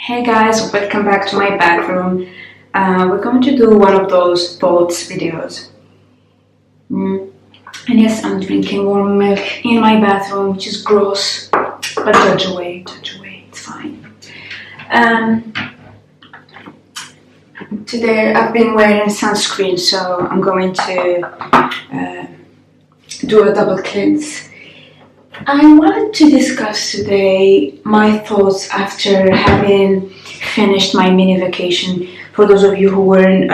Hey guys, welcome back to my bathroom. We're going to do one of those thoughts videos. And yes, I'm drinking warm milk in my bathroom, which is gross, but judge away, it's fine. Today I've been wearing sunscreen, so I'm going to do a double cleanse. I wanted to discuss today my thoughts after having finished my mini vacation. For those of you who weren't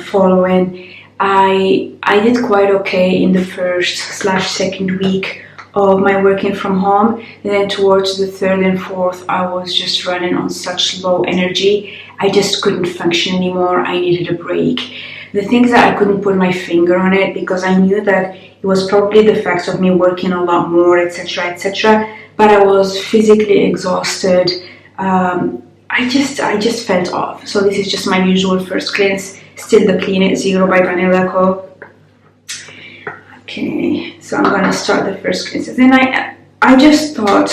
following, I did quite okay in the first/second week of my working from home. And then towards the third and fourth, I was just running on such low energy. I just couldn't function anymore. I needed a break. The things that I couldn't put my finger on it because I knew that it was probably the fact of me working a lot more, etc. But I was physically exhausted. I just felt off. So this is just my usual first cleanse. Still the Clean It Zero by Vanilla Co. Okay, so I'm gonna start the first cleanse. Then I just thought,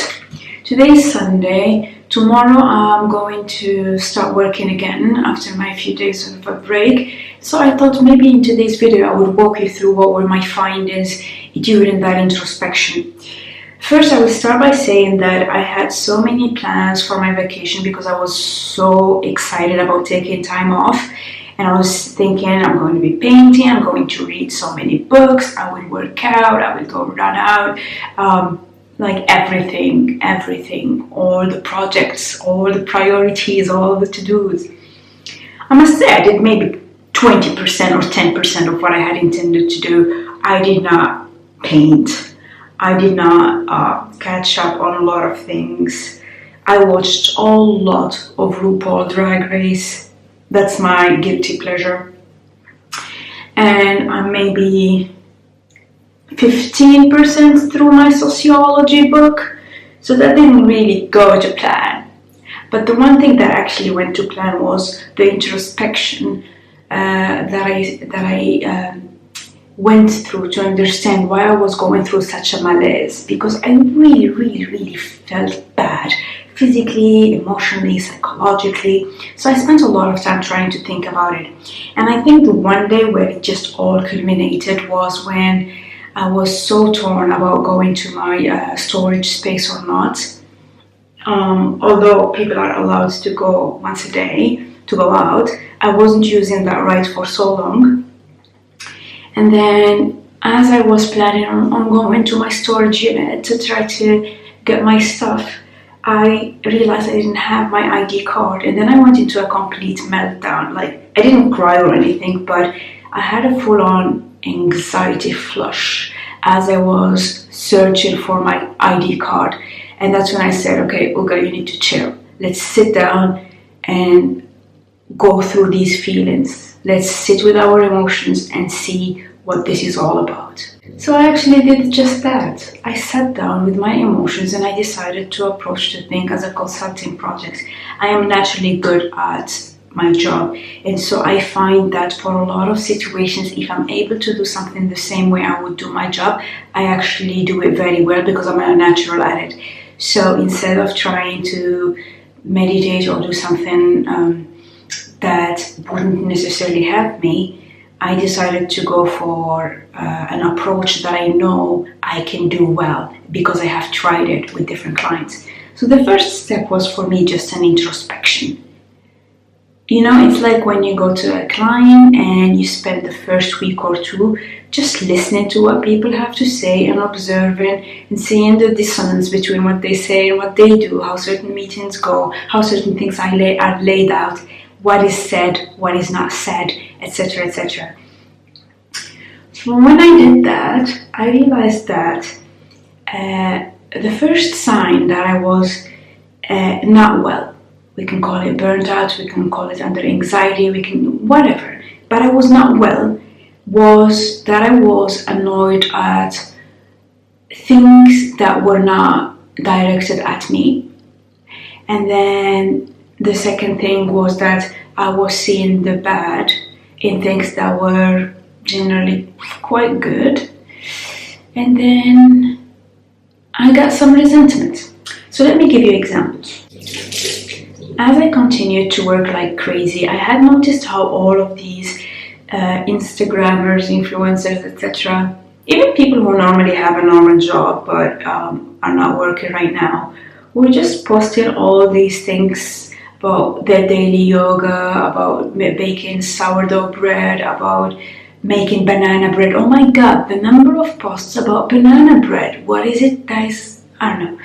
today is Sunday. Tomorrow I'm going to start working again after my few days of a break. So I thought maybe in today's video I would walk you through what were my findings during that introspection. First, I will start by saying that I had so many plans for my vacation because I was so excited about taking time off. And I was thinking, I'm going to be painting, I'm going to read so many books, I will work out, I will go run out. Like everything, all the projects, all the priorities, all the to-dos. I must say I did maybe 20% or 10% of what I had intended to do. I did not paint. I did not catch up on a lot of things. I watched a lot of RuPaul Drag Race. That's my guilty pleasure. And I'm maybe 15% through my sociology book, so that didn't really go to plan. But the one thing that actually went to plan was the introspection that I went through to understand why I was going through such a malaise, because I really felt bad, physically, emotionally, psychologically. So I spent a lot of time trying to think about it. And I think the one day where it just all culminated was when I was so torn about going to my storage space or not. Although people are allowed to go once a day to go out, I wasn't using that right for so long. And then as I was planning on going to my storage unit to try to get my stuff, I realized I didn't have my ID card. And then I went into a complete meltdown. Like, I didn't cry or anything, but I had a full-on anxiety flush as I was searching for my ID card. And that's when I said, okay, Uga, you need to chill. Let's sit down and go through these feelings. Let's sit with our emotions and see what this is all about. So I actually did just that. I sat down with my emotions and I decided to approach the thing as a consulting project. I am naturally good at my job, and so I find that for a lot of situations, if I'm able to do something the same way I would do my job, I actually do it very well because I'm a natural at it. So instead of trying to meditate or do something that wouldn't necessarily help me, I decided to go for an approach that I know I can do well because I have tried it with different clients. So the first step was for me just an introspection. You know, it's like when you go to a client and you spend the first week or two just listening to what people have to say and observing and seeing the dissonance between what they say and what they do, how certain meetings go, how certain things are laid out, what is said, what is not said, etc. So when I did that, I realized that the first sign that I was not well, we can call it burnt out, we can call it under anxiety, we can whatever, but I was not well, was that I was annoyed at things that were not directed at me. And then the second thing was that I was seeing the bad in things that were generally quite good. And then I got some resentment. So let me give you examples. as I continued to work like crazy, I had noticed how all of these Instagrammers, influencers, etc., even people who normally have a normal job but are not working right now, were just posting all these things about their daily yoga, about baking sourdough bread, about making banana bread. Oh my god, the number of posts about banana bread. What is it that is, I don't know.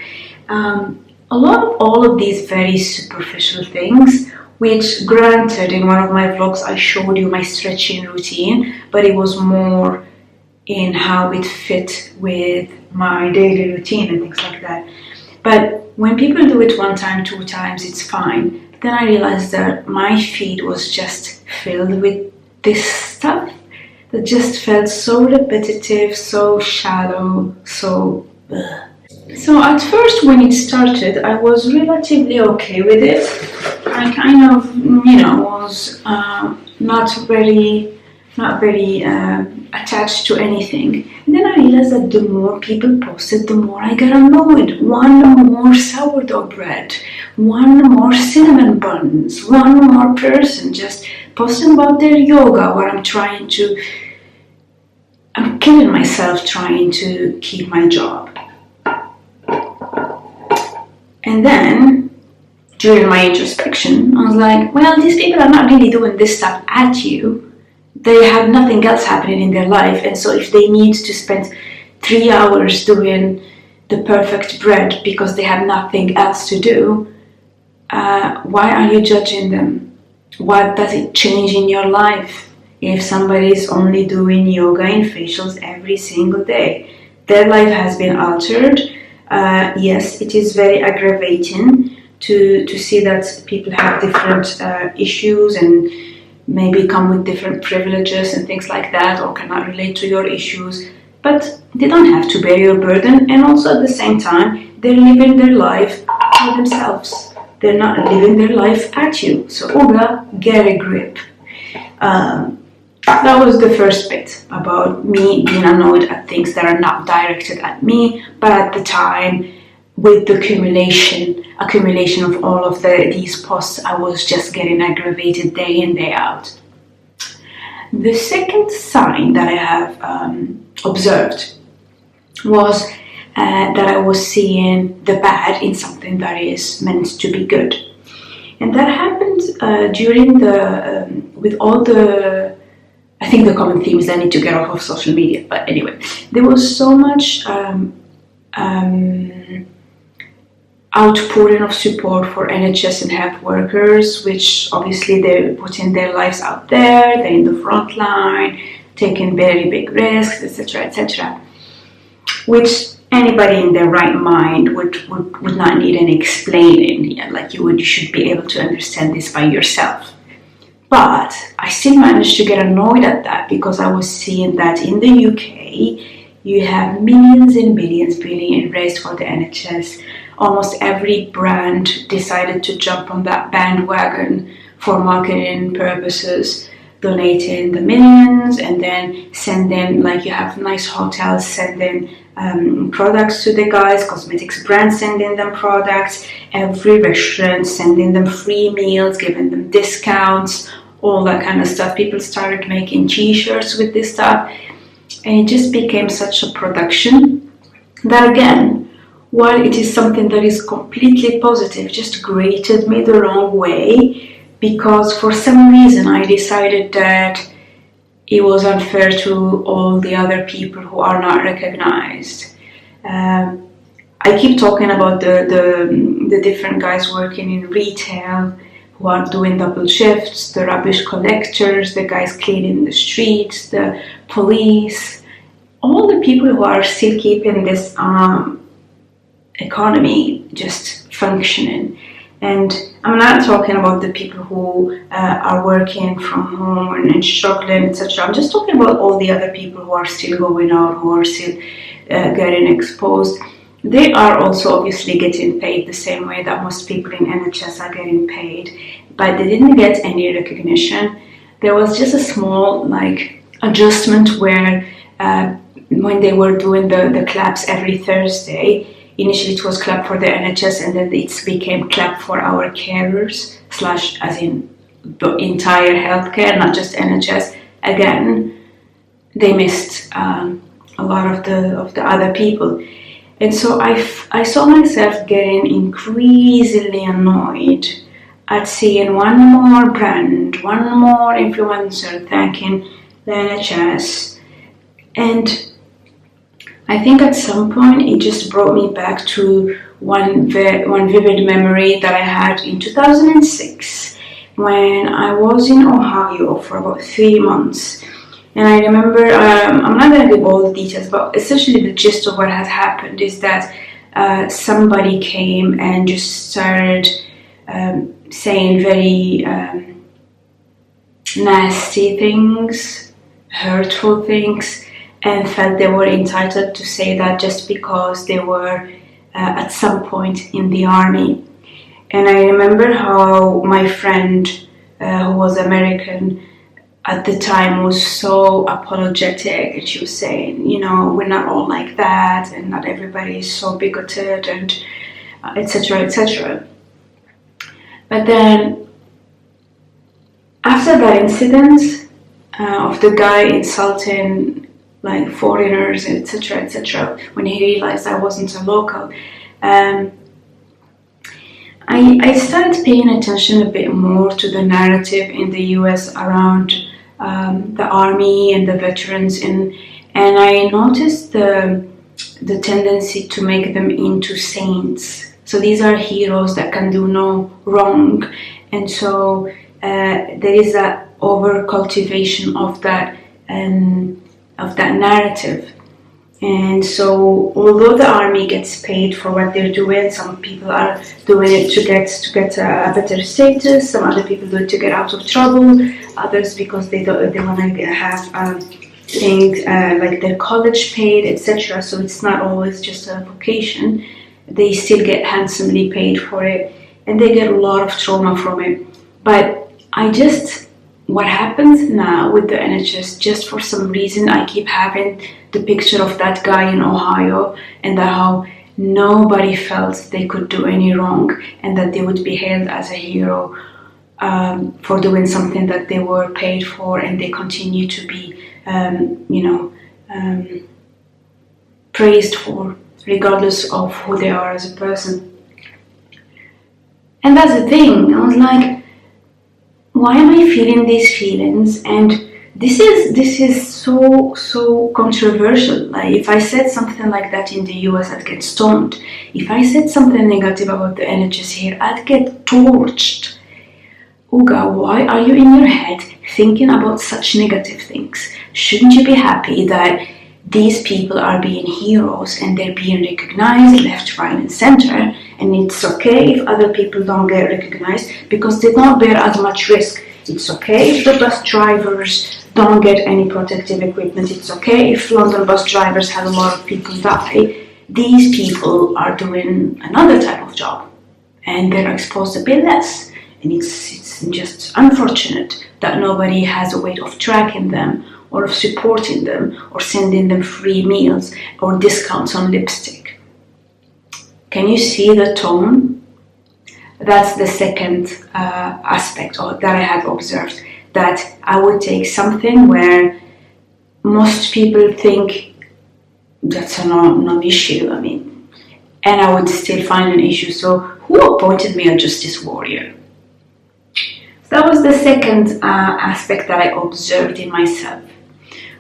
A lot of all of these very superficial things, which granted in one of my vlogs I showed you my stretching routine, but it was more in how it fit with my daily routine and things like that. But when people do it one time, two times, it's fine. Then I realized that my feed was just filled with this stuff that just felt so repetitive, so shallow, so ugh. So at first when it started, I was relatively okay with it. I kind of, was not very attached to anything. And then I realized that the more people posted, the more I got annoyed. One more sourdough bread, one more cinnamon buns, one more person just posting about their yoga while I'm killing myself trying to keep my job. And then, during my introspection, I was like, well, these people are not really doing this stuff at you. They have nothing else happening in their life, and so if they need to spend 3 hours doing the perfect bread because they have nothing else to do, why are you judging them? What does it change in your life if somebody is only doing yoga and facials every single day? Their life has been altered. Yes, it is very aggravating to see that people have different issues and maybe come with different privileges and things like that, or cannot relate to your issues, but they don't have to bear your burden. And also at the same time, they're living their life for themselves. They're not living their life at you. So Uga, get a grip. That was the first bit about me being annoyed at things that are not directed at me, but at the time, with the accumulation of all of these posts, I was just getting aggravated day in, day out. The second sign that I have observed was that I was seeing the bad in something that is meant to be good. And that happened during with all the, I think the common theme is I need to get off of social media, but anyway, there was so much outpouring of support for NHS and health workers, which obviously they're putting their lives out there, they're in the front line, taking very big risks, etc., which anybody in their right mind would not need any explaining. You should be able to understand this by yourself. But I still managed to get annoyed at that because I was seeing that in the UK you have millions and billions being raised for the NHS. Almost every brand decided to jump on that bandwagon for marketing purposes, donating the millions and then sending, you have nice hotels sending products to the guys, cosmetics brands sending them products, every restaurant sending them free meals, giving them discounts, all that kind of stuff. People started making t-shirts with this stuff, and it just became such a production that, again, while it is something that is completely positive, just grated me the wrong way, because for some reason I decided that it was unfair to all the other people who are not recognized. I keep talking about the different guys working in retail who are doing double shifts, the rubbish collectors, the guys cleaning the streets, the police, all the people who are still keeping this economy just functioning. And I'm not talking about the people who are working from home and struggling, etc. I'm just talking about all the other people who are still going out, who are still getting exposed. They are also obviously getting paid the same way that most people in NHS are getting paid, but they didn't get any recognition. There was just a small adjustment where when they were doing the claps every Thursday, initially it was clap for the NHS, and then it became clap for our carers, slash as in the entire healthcare, not just NHS. Again, they missed a lot of the other people. And so I saw myself getting increasingly annoyed at seeing one more brand, one more influencer thanking the NHS. And I think at some point it just brought me back to one vivid memory that I had in 2006 when I was in Ohio for about 3 months. And I remember, I'm not going to give all the details, but essentially the gist of what has happened is that somebody came and just started saying very nasty things, hurtful things, and felt they were entitled to say that just because they were at some point in the army. And I remember how my friend, who was American at the time, was so apologetic, and she was saying, you know, we're not all like that, and not everybody is so bigoted, and etc., etc. But then, after that incident of the guy insulting like foreigners, etc., etc., when he realized I wasn't a local, I started paying attention a bit more to the narrative in the US around the army and the veterans, and I noticed the tendency to make them into saints. So these are heroes that can do no wrong, and so there is that over cultivation of that narrative. And so, although the army gets paid for what they're doing, some people are doing it to get a better status. Some other people do it to get out of trouble. Others because they want to have things like their college paid, etc. So it's not always just a vocation. They still get handsomely paid for it, and they get a lot of trauma from it. But what happens now with the NHS, just for some reason, I keep having the picture of that guy in Ohio, and how nobody felt they could do any wrong, and that they would be hailed as a hero for doing something that they were paid for, and they continue to be, praised for, regardless of who they are as a person. And that's the thing. I was like, why am I feeling these feelings? And this is so controversial. Like, if I said something like that in the US, I'd get stoned. If I said something negative about the NHS here, I'd get torched. Uga, why are you in your head thinking about such negative things? Shouldn't you be happy that these people are being heroes and they're being recognized left, right, and center? And it's okay if other people don't get recognized because they don't bear as much risk. It's okay if the bus drivers don't get any protective equipment. It's okay if London bus drivers have a lot of people die. These people are doing another type of job, and they're exposed a bit less. And it's just unfortunate that nobody has a way of tracking them, or of supporting them, or sending them free meals or discounts on lipstick. Can you see the tone? That's the second aspect that I have observed, that I would take something where most people think that's a non-issue, and I would still find an issue. So who appointed me a justice warrior? So that was the second aspect that I observed in myself.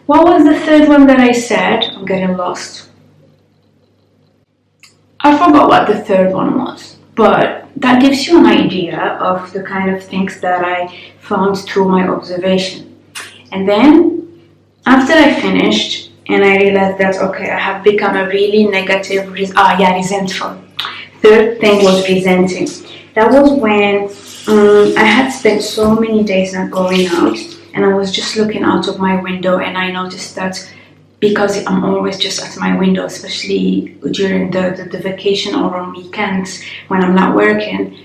What was the third one that I said? I'm getting lost. I forgot what the third one was, but that gives you an idea of the kind of things that I found through my observation. And then, after I finished, and I realized that, okay, I have become a really negative, resentful. Third thing was resenting. That was when I had spent so many days not going out, and I was just looking out of my window, and I noticed that because I'm always just at my window, especially during the vacation or on weekends when I'm not working,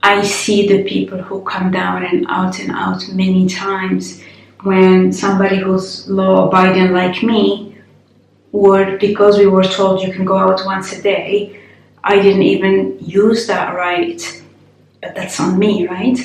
I see the people who come down and out many times, when somebody who's law-abiding like me or because we were told you can go out once a day, I didn't even use that right. But that's on me, right?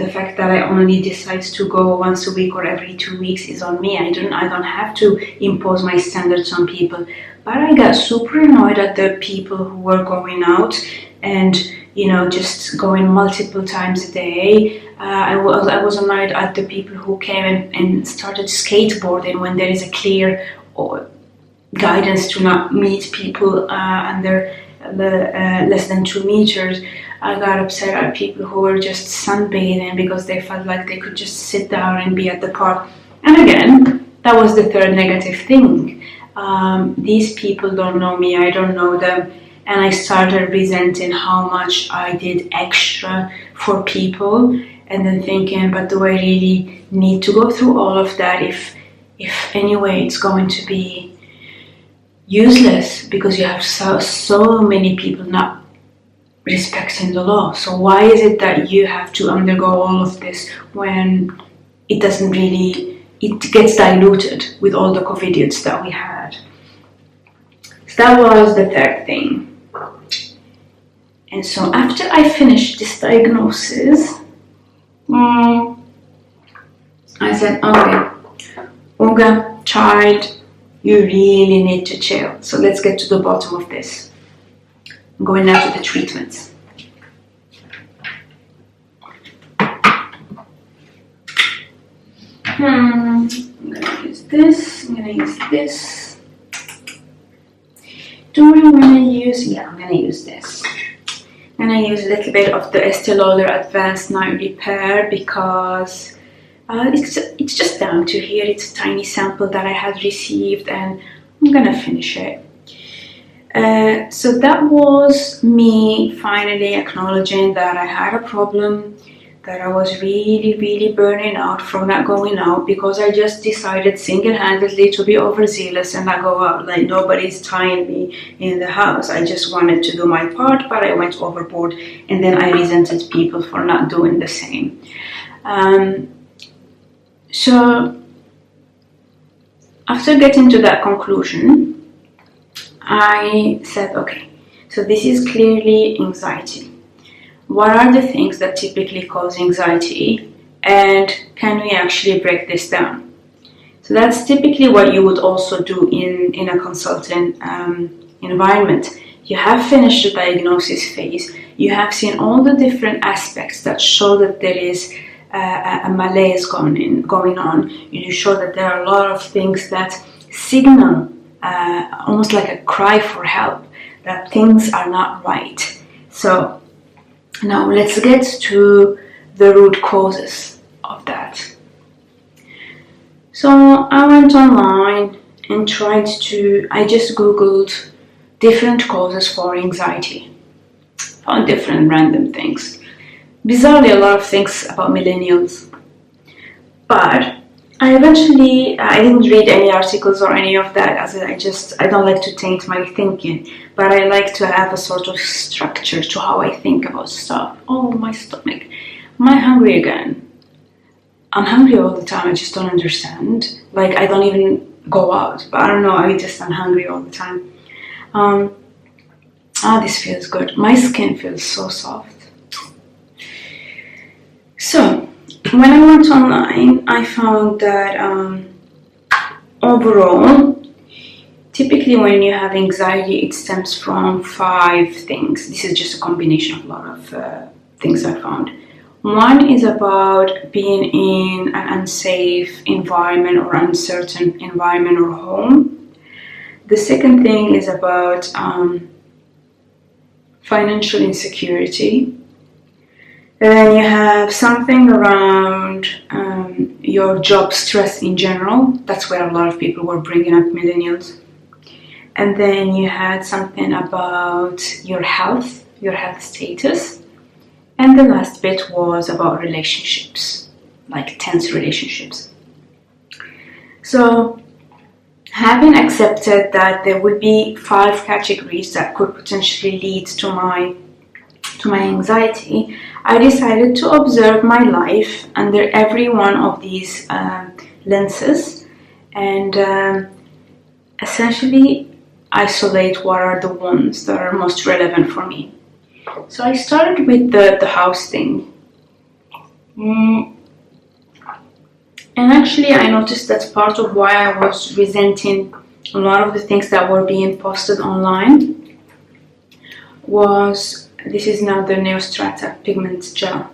The fact that I only decide to go once a week or every 2 weeks is on me. I don't have to impose my standards on people. But I got super annoyed at the people who were going out and, you know, just going multiple times a day. I was annoyed at the people who came and started skateboarding when there is a clear guidance to not meet people under less than 2 meters. I got upset at people who were just sunbathing because they felt like they could just sit down and be at the park. And again, that was the third negative thing. These people don't know me, I don't know them, and I started resenting how much I did extra for people, and then thinking, but do I really need to go through all of that if anyway it's going to be useless because you have so many people not respecting the law. So why is it that you have to undergo all of this when it doesn't really, it gets diluted with all the COVIDiots that we had? So that was the third thing. And so after I finished this diagnosis, I said, okay, Olga, child, you really need to chill. So let's get to the bottom of this. I'm going now to the treatments. I'm gonna use this, I'm gonna use this. Do I want to use, yeah, I'm gonna use this. I'm gonna use a little bit of the Estee Lauder Advanced Night Repair because it's just down to here. It's a tiny sample that I had received and I'm gonna finish it. So that was me finally acknowledging that I had a problem, that I was really burning out from not going out because I just decided single-handedly to be overzealous and not go out. Like nobody's tying me in the house. I just wanted to do my part, but I went overboard, and then I resented people for not doing the same. So after getting to that conclusion, I said, okay, so this is clearly anxiety. What are the things that typically cause anxiety, and can we actually break this down? So that's typically what you would also do in a consulting environment. You have finished the diagnosis phase, you have seen all the different aspects that show that there is a malaise going on. You show that there are a lot of things that signal almost like a cry for help, that things are not right. So now let's get to the root causes of that. So I went online and I just googled different causes for anxiety. Found different random things. Bizarrely a lot of things about millennials. But I didn't read any articles or any of that, as I don't like to taint my thinking, but I like to have a sort of structure to how I think about stuff. Oh, my stomach. Am I hungry again? I'm hungry all the time, I just don't understand. Like, I don't even go out, but I don't know, I'm hungry all the time. This feels good. My skin feels so soft. So, when I went online, I found that overall, typically when you have anxiety, it stems from 5 things. This is just a combination of a lot of things I found. One is about being in an unsafe environment or uncertain environment or home. The second thing is about financial insecurity. And then you have something around your job stress in general. That's where a lot of people were bringing up millennials. And then you had something about your health status. And the last bit was about relationships, like tense relationships. So, having accepted that there would be 5 categories that could potentially lead to my anxiety, I decided to observe my life under every one of these lenses and essentially isolate what are the ones that are most relevant for me. So I started with the house thing. And actually I noticed that part of why I was resenting a lot of the things that were being posted online was, this is now the Neostrata pigment gel.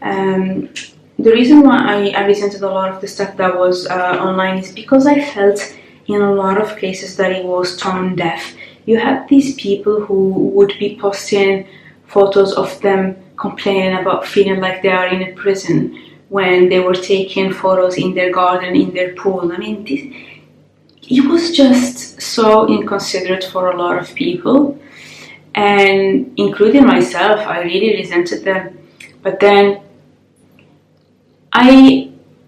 The reason why I resented a lot of the stuff that was online is because I felt in a lot of cases that it was tone deaf. You had these people who would be posting photos of them complaining about feeling like they are in a prison when they were taking photos in their garden, in their pool. I mean, it was just so inconsiderate for a lot of people, and including myself, I really resented them. But then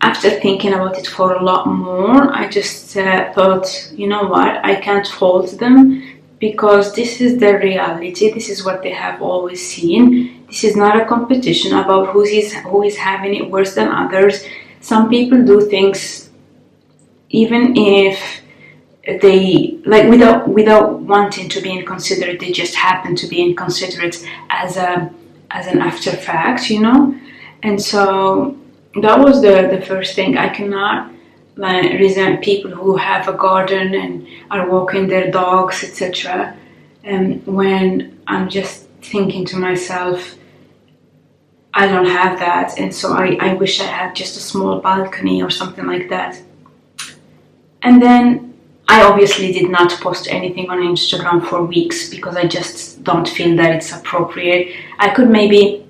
after thinking about it for a lot more, I just thought, you know what, I can't fault them because this is their reality, this is what they have always seen. This is not a competition about who is having it worse than others. Some people do things even if they, like, without wanting to be inconsiderate, they just happen to be inconsiderate as an after fact, you know. And so that was the first thing. I cannot resent people who have a garden and are walking their dogs, etc. And when I'm just thinking to myself, I don't have that, and so I wish I had just a small balcony or something like that. And then I obviously did not post anything on Instagram for weeks because I just don't feel that it's appropriate. I could maybe,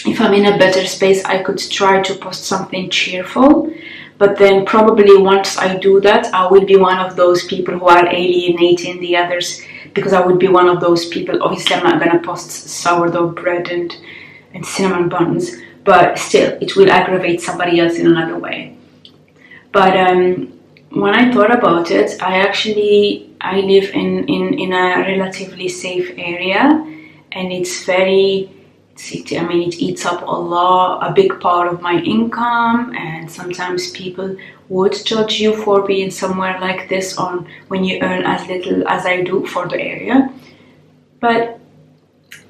if I'm in a better space, I could try to post something cheerful, but then probably once I do that, I will be one of those people who are alienating the others, because I would be one of those people. Obviously I'm not going to post sourdough bread and cinnamon buns, but still it will aggravate somebody else in another way. But when I thought about it, I live in a relatively safe area, and it's very, it eats up a big part of my income, and sometimes people would judge you for being somewhere like this on when you earn as little as I do for the area. But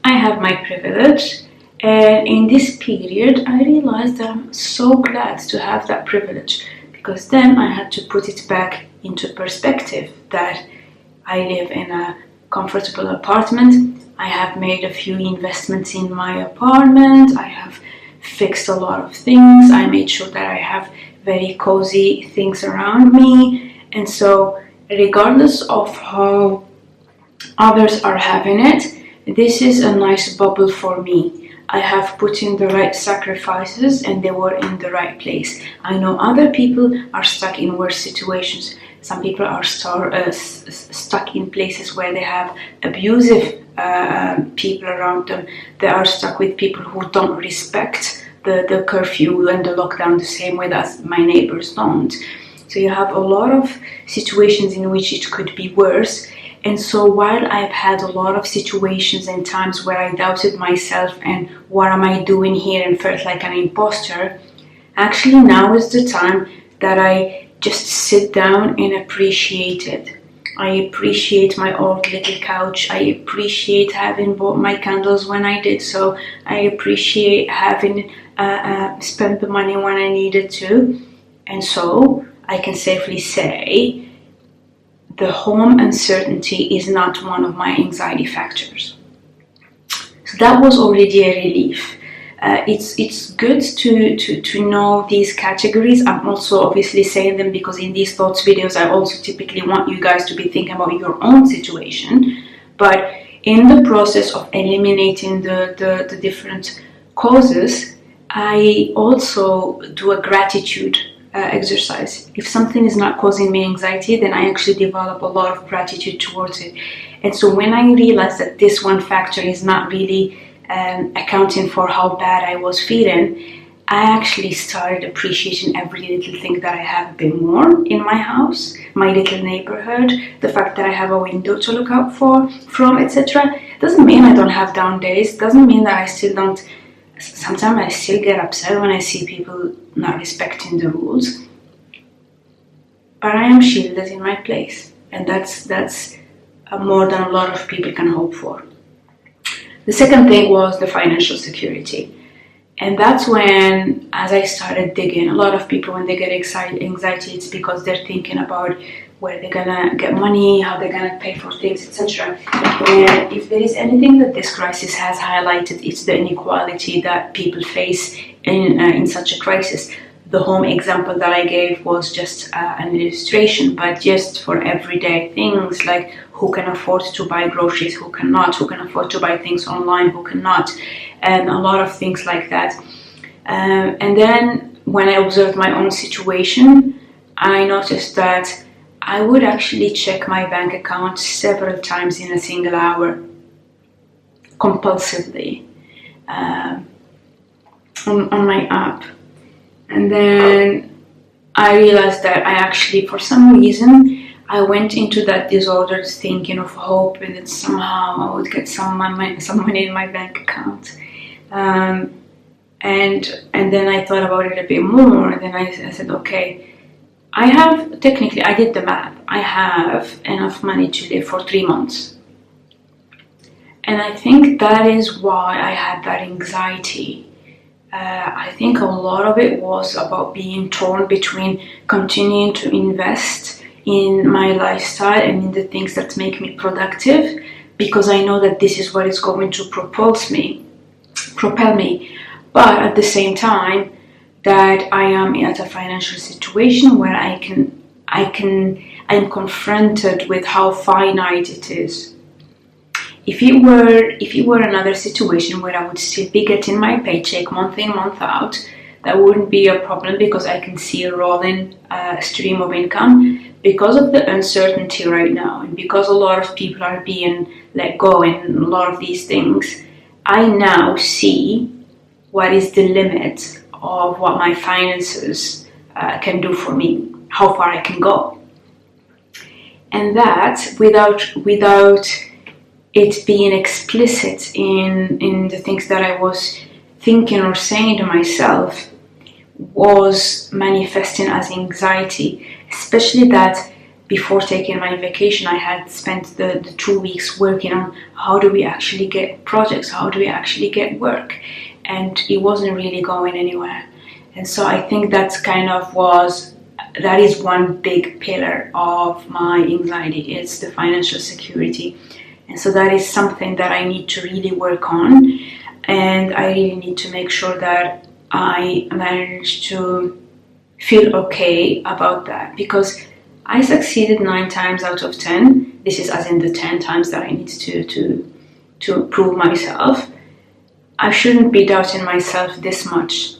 I have my privilege, and in this period I realized that I'm so glad to have that privilege, because then I had to put it back into perspective that I live in a comfortable apartment. I have made a few investments in my apartment. I have fixed a lot of things. I made sure that I have very cozy things around me. And so regardless of how others are having it, this is a nice bubble for me. I have put in the right sacrifices and they were in the right place. I know other people are stuck in worse situations. Some people are stuck in places where they have abusive people around them. They are stuck with people who don't respect the curfew and the lockdown the same way that my neighbors don't. So you have a lot of situations in which it could be worse. And so while I've had a lot of situations and times where I doubted myself and what am I doing here and felt like an imposter, actually now is the time that I just sit down and appreciate it. I appreciate my old little couch. I appreciate having bought my candles when I did so. I appreciate having spent the money when I needed to. And so I can safely say the home uncertainty is not one of my anxiety factors. So that was already a relief. It's good to know these categories. I'm also obviously saying them because in these thoughts videos I also typically want you guys to be thinking about your own situation. But in the process of eliminating the different causes, I also do a gratitude exercise. If something is not causing me anxiety, then I actually develop a lot of gratitude towards it. And so when I realized that this one factor is not really accounting for how bad I was feeling, I actually started appreciating every little thing that I have a bit more in my house, my little neighborhood, the fact that I have a window to look out from, etc. Doesn't mean I don't have down days, doesn't mean that I still don't. Sometimes I still get upset when I see people not respecting the rules, but I am shielded in my place. and that's more than a lot of people can hope for. The second thing was the financial security. And that's when, as I started digging, a lot of people, when they get anxiety, it's because they're thinking about where they're gonna get money, how they're gonna pay for things, etc. And if there is anything that this crisis has highlighted, it's the inequality that people face in such a crisis. The home example that I gave was just an illustration, but just for everyday things like who can afford to buy groceries, who cannot, who can afford to buy things online, who cannot, and a lot of things like that. And then when I observed my own situation, I noticed that I would actually check my bank account several times in a single hour, compulsively, on my app. And then I realized that I actually, for some reason, I went into that disordered thinking of hoping that somehow I would get some money in my bank account. And then I thought about it a bit more, and then I said, okay, I did the math. I have enough money to live for 3 months. And I think that is why I had that anxiety. I think a lot of it was about being torn between continuing to invest in my lifestyle and in the things that make me productive, because I know that this is what is going to propel me. But at the same time, that I am at a financial situation where I'm confronted with how finite it is. If it were another situation where I would still be getting my paycheck month in, month out, that wouldn't be a problem because I can see a rolling stream of income. Because of the uncertainty right now, and because a lot of people are being let go and a lot of these things, I now see what is the limit of what my finances can do for me, how far I can go. And that, without it being explicit in the things that I was thinking or saying to myself, was manifesting as anxiety, especially that before taking my vacation, I had spent the 2 weeks working on how do we actually get projects, how do we actually get work, and it wasn't really going anywhere. And so I think that is one big pillar of my anxiety. It's the financial security. And so that is something that I need to really work on, and I really need to make sure that I manage to feel okay about that, because I succeeded 9 times out of 10. This is as in the 10 times that I need to prove myself. I shouldn't be doubting myself this much.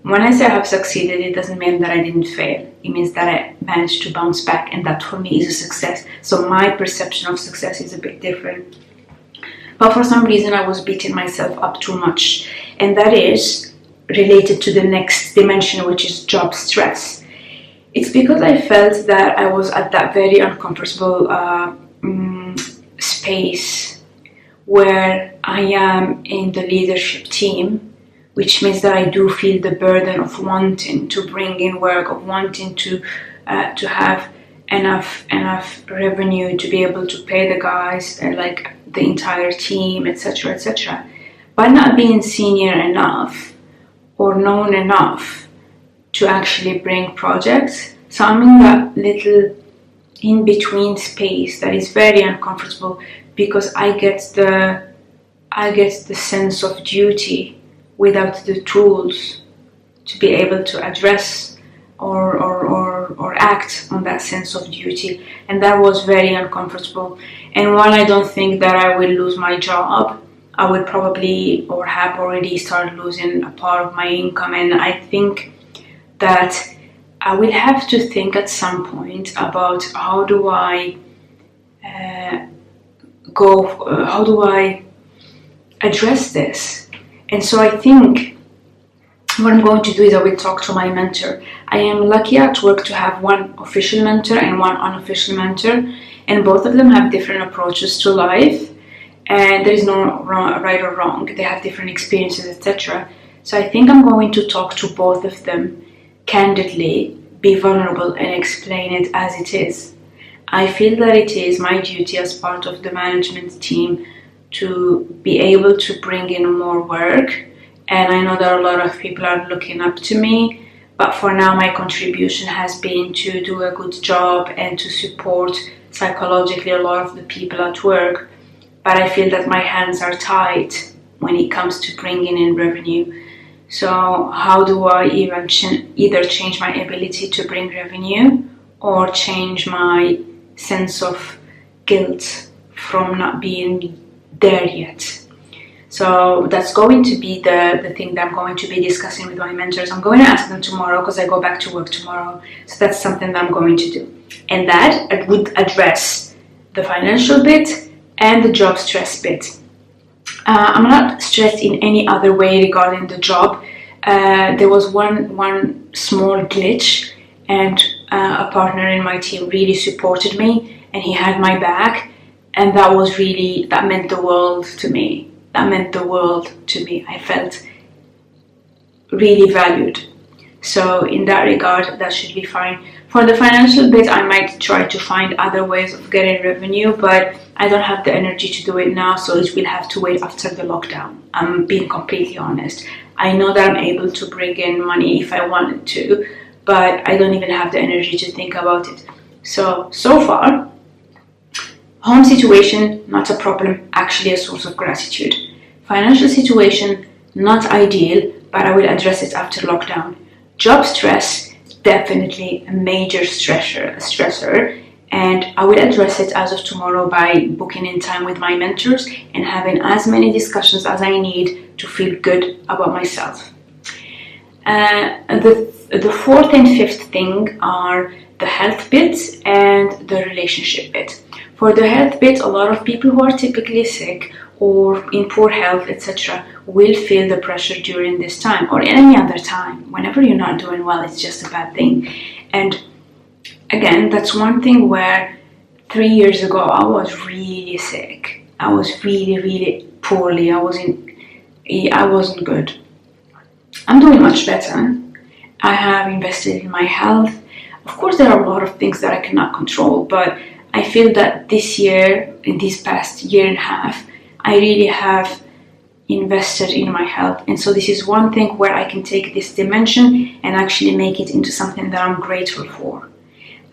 When I say I have succeeded, it doesn't mean that I didn't fail. It means that I managed to bounce back, and that for me is a success. So my perception of success is a bit different. But for some reason I was beating myself up too much, and that is related to the next dimension, which is job stress. It's because I felt that I was at that very uncomfortable space where I am in the leadership team, which means that I do feel the burden of wanting to bring in work, of wanting to have enough revenue to be able to pay the guys and like the entire team, etc., etc. But not being senior enough or known enough to actually bring projects. So I'm in that little in-between space that is very uncomfortable, because I get the sense of duty without the tools to be able to address or act on that sense of duty, and that was very uncomfortable. And while I don't think that I will lose my job, I will probably or have already started losing a part of my income, and I think that I will have to think at some point about how do I address this. And so I think what I'm going to do is I will talk to my mentor. I am lucky at work to have one official mentor and one unofficial mentor, and both of them have different approaches to life, and there is no right or wrong. They have different experiences, etc. So I think I'm going to talk to both of them candidly, be vulnerable, and explain it as it is. I feel that it is my duty as part of the management team to be able to bring in more work, and I know that a lot of people are looking up to me, but for now my contribution has been to do a good job and to support psychologically a lot of the people at work. But I feel that my hands are tied when it comes to bringing in revenue. So how do I even either change my ability to bring revenue or change my sense of guilt from not being there yet? So that's going to be the thing that I'm going to be discussing with my mentors. I'm going to ask them tomorrow because I go back to work tomorrow. So that's something that I'm going to do. And that would address the financial bit and the job stress bit. I'm not stressed in any other way regarding the job. There was one small glitch, and a partner in my team really supported me, and he had my back, and that meant the world to me. That meant the world to me. I felt really valued. So in that regard, that should be fine. For the financial bit, I might try to find other ways of getting revenue, but I don't have the energy to do it now, so it will have to wait after the lockdown. I'm being completely honest. I know that I'm able to bring in money if I wanted to, but I don't even have the energy to think about it. So far, home situation, not a problem, actually a source of gratitude. Financial situation, not ideal, but I will address it after lockdown. Job stress, definitely a major stressor, and I will address it as of tomorrow by booking in time with my mentors and having as many discussions as I need to feel good about myself. The fourth and fifth thing are the health bit and the relationship bit. For the health bit, a lot of people who are typically sick or in poor health, etc., will feel the pressure during this time or any other time. Whenever you're not doing well, it's just a bad thing. And again, that's one thing where 3 years ago I was really sick. I was really, really poorly. I wasn't good. I'm doing much better. I have invested in my health. Of course, there are a lot of things that I cannot control, but I feel that this year, in this past year and a half, I really have invested in my health. And so this is one thing where I can take this dimension and actually make it into something that I'm grateful for.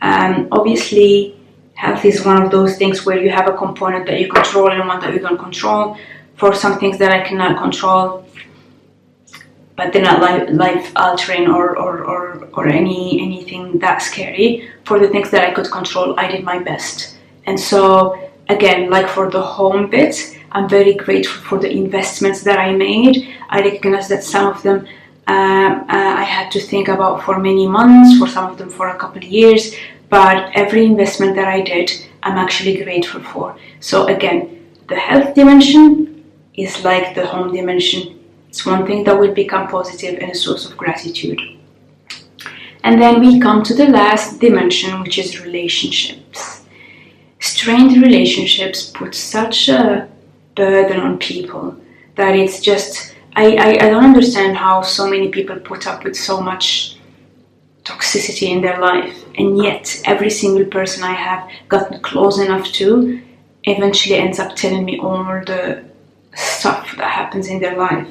Obviously, health is one of those things where you have a component that you control and one that you don't control. For some things that I cannot control, but they're not life-altering or anything that scary. For the things that I could control, I did my best. And so, again, like for the home bit, I'm very grateful for the investments that I made. I recognize that some of them I had to think about for many months, for some of them for a couple of years, but every investment that I did, I'm actually grateful for. So again, the health dimension is like the home dimension. It's one thing that will become positive and a source of gratitude. And then we come to the last dimension, which is relationships. Strained relationships put such a burden on people that it's just, I don't understand how so many people put up with so much toxicity in their life, and yet every single person I have gotten close enough to eventually ends up telling me all the stuff that happens in their life.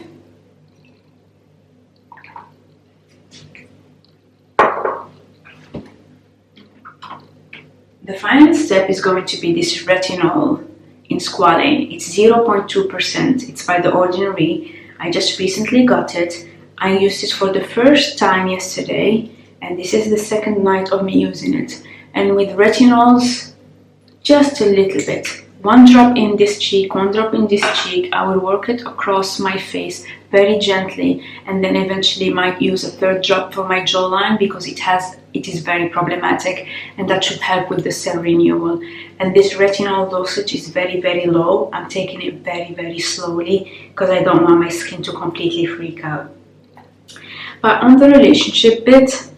The final step is going to be this retinol in squalane. It's 0.2%. It's by The Ordinary. I just recently got it. I used it for the first time yesterday, and this is the second night of me using it. And with retinols, just a little bit. One drop in this cheek, one drop in this cheek. I will work it across my face very gently, and then eventually might use a third drop for my jawline because it is very problematic, and that should help with the cell renewal. And this retinol dosage is very, very low. I'm taking it very, very slowly because I don't want my skin to completely freak out. But on the relationship bit,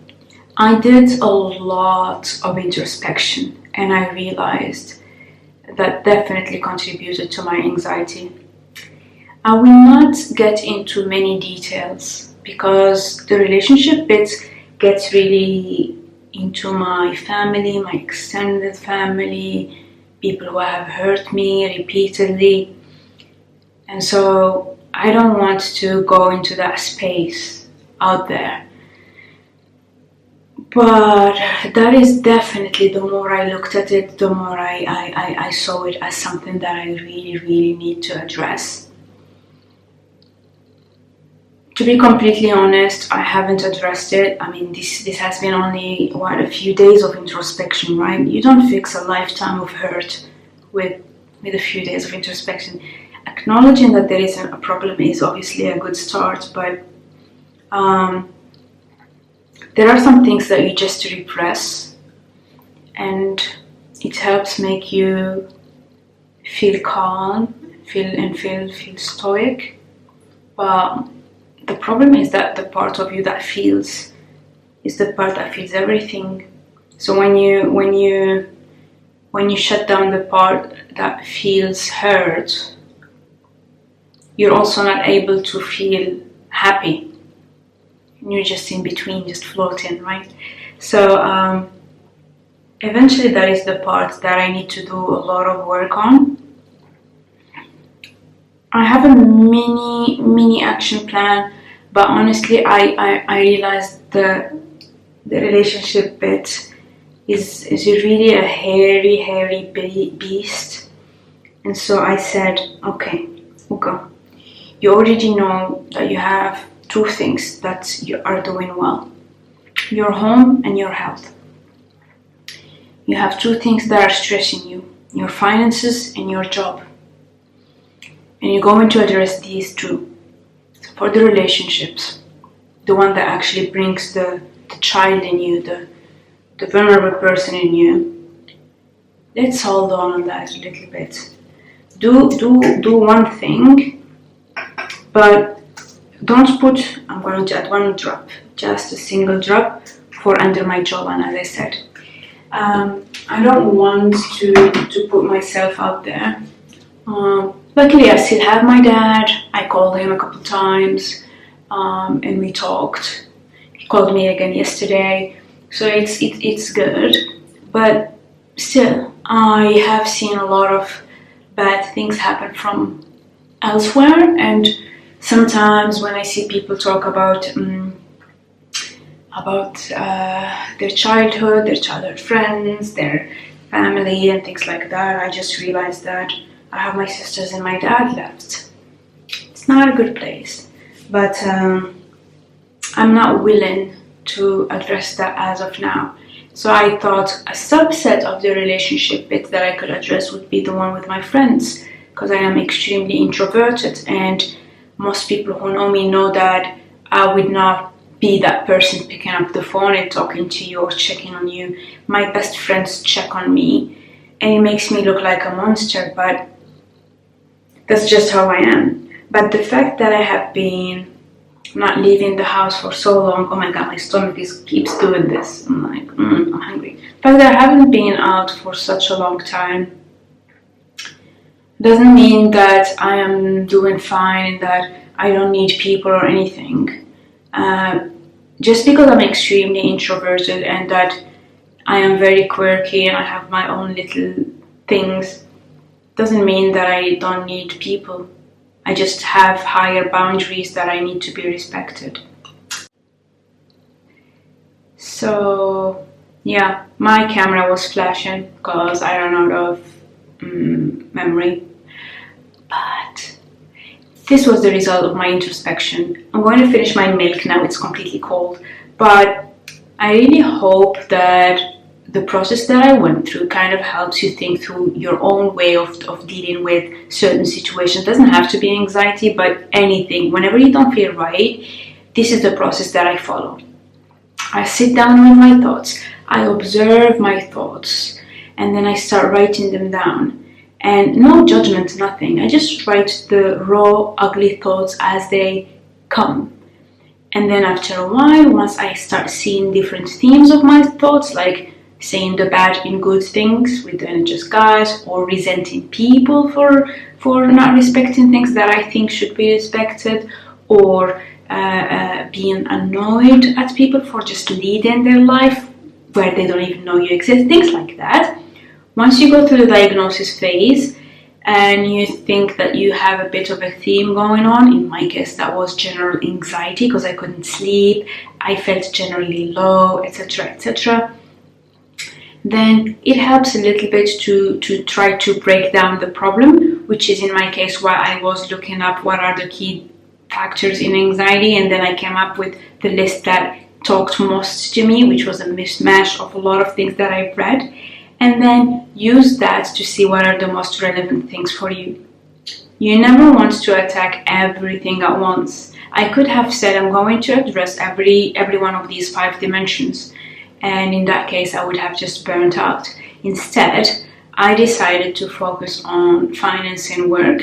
I did a lot of introspection, and I realized that definitely contributed to my anxiety. I will not get into many details because the relationship bit gets really into my family, my extended family, people who have hurt me repeatedly. And so I don't want to go into that space out there. But that is definitely, the more I looked at it, the more I saw it as something that I really, really need to address. To be completely honest, I haven't addressed it. I mean, this has been only, a few days of introspection, right? You don't fix a lifetime of hurt with a few days of introspection. Acknowledging that there is a problem is obviously a good start, but there are some things that you just repress, and it helps make you feel calm, feel stoic. But the problem is that the part of you that feels is the part that feels everything. So when you shut down the part that feels hurt, you're also not able to feel happy. You're just in between, just floating, right? So eventually that is the part that I need to do a lot of work on. I have a mini action plan, but honestly I realized the relationship bit is really a hairy beast. And so I said, okay, Ugo, you already know that you have two things that you are doing well: your home and your health. You have two things that are stressing you: your finances and your job. And you're going to address these two. For the relationships, the one that actually brings the child in you, the vulnerable person in you, let's hold on that a little bit. Do one thing, but don't put, I'm going to add one drop, just a single drop for under my jawline, as I said. I don't want to put myself out there. Luckily, I still have my dad. I called him a couple times, and we talked. He called me again yesterday, so it's good. But still, I have seen a lot of bad things happen from elsewhere, and sometimes when I see people talk about their childhood friends, their family, and things like that, I just realized that I have my sisters and my dad left. It's not a good place, but I'm not willing to address that as of now. So I thought a subset of the relationship bit that I could address would be the one with my friends, because I am extremely introverted, and most people who know me know that I would not be that person picking up the phone and talking to you or checking on you. My best friends check on me, and it makes me look like a monster, but that's just how I am. But the fact that I have been not leaving the house for so long, oh my god, my stomach keeps doing this. I'm like, I'm hungry. The fact that I haven't been out for such a long time doesn't mean that I am doing fine, that I don't need people or anything. Just because I'm extremely introverted and that I am very quirky and I have my own little things doesn't mean that I don't need people. I just have higher boundaries that I need to be respected. So yeah, my camera was flashing because I ran out of memory. But this was the result of my introspection. I'm going to finish my milk now, it's completely cold. But I really hope that the process that I went through kind of helps you think through your own way of dealing with certain situations. It doesn't have to be anxiety, but anything. Whenever you don't feel right, this is the process that I follow. I sit down with my thoughts, I observe my thoughts, and then I start writing them down. And no judgment, nothing. I just write the raw, ugly thoughts as they come. And then after a while, once I start seeing different themes of my thoughts, like saying the bad in good things with the NHS guys, or resenting people for not respecting things that I think should be respected, or being annoyed at people for just leading their life where they don't even know you exist, things like that. Once you go through the diagnosis phase and you think that you have a bit of a theme going on, in my case that was general anxiety because I couldn't sleep, I felt generally low, etc., etc., then it helps a little bit to try to break down the problem, which is in my case why I was looking up what are the key factors in anxiety, and then I came up with the list that talked most to me, which was a mishmash of a lot of things that I've read, and then use that to see what are the most relevant things for you. You never want to attack everything at once. I could have said I'm going to address every one of these 5 dimensions, and in that case I would have just burnt out. Instead, I decided to focus on finance and work.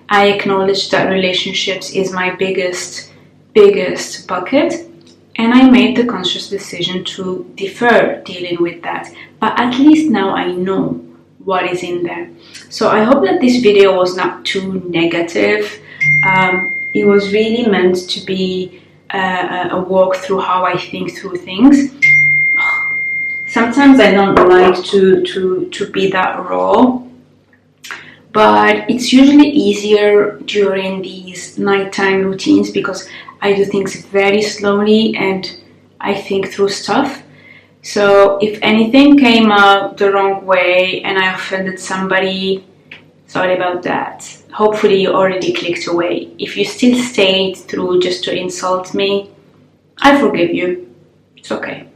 I acknowledged that relationships is my biggest bucket, and I made the conscious decision to defer dealing with that. But at least now I know what is in there. So I hope that this video was not too negative. It was really meant to be a walk through how I think through things. Sometimes I don't like to be that raw, but it's usually easier during these nighttime routines because I do things very slowly and I think through stuff. So if anything came out the wrong way and I offended somebody, sorry about that. Hopefully you already clicked away. If you still stayed through just to insult me, I forgive you. It's okay.